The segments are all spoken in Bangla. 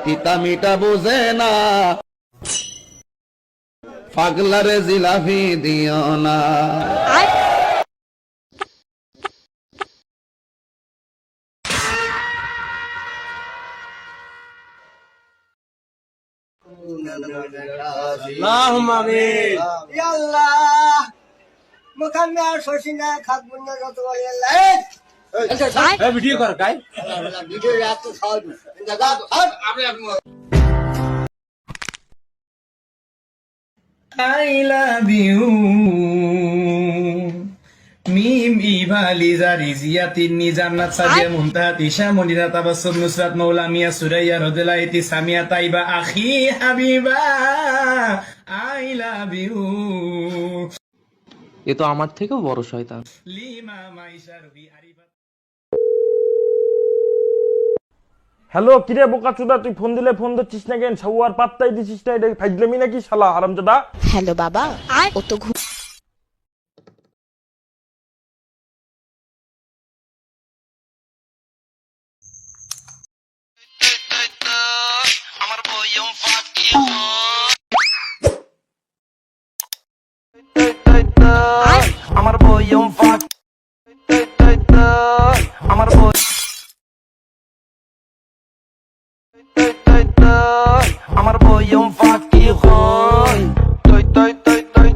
তিতা মিটা বুঝে না, পাগলারে জিলাপি দিও না। আল্লাহুম্মা আমিন। ইয়া আল্লাহ মুখামে আর শশিনা খাবো না যত বলে আল্লাহ এই ভিডিও কর গাই ভিডিও রাত খাওয়া জায়গা আপনি I love you মিম ইভা লিজা রিজিয়া তিন্নি জান্নাত সাদিয়া মুনতাহা তিশা মনিরা তাবাসসুম নুসরাত মাওলা মিয়া সুরাইয়া রদলাইতি সামিয়া তাইবা আখি Habiba I love U A তো আমার থেকেও বড় শয়তান। লিমা মাইশা রবি আরিফা। হ্যালো কিরে বোকাচোদা, তুই ফোন দিলে ফোন ধরছিস না কেন? সাউয়ার পাত্তাই দিছিস না, এটা ফাইজলামি নাকি শালা হারামজাদা? হ্যালো বাবা, ও তো আমার বইয়ম ফাক আমার বই আমার বইয়ম ফাকি হয় তই তই তই তই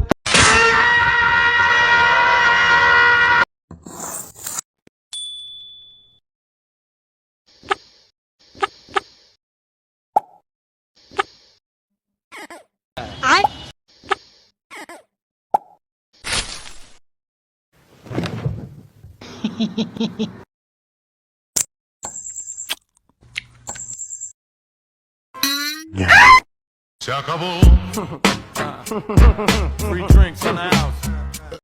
Se acabó. Free drinks in the house.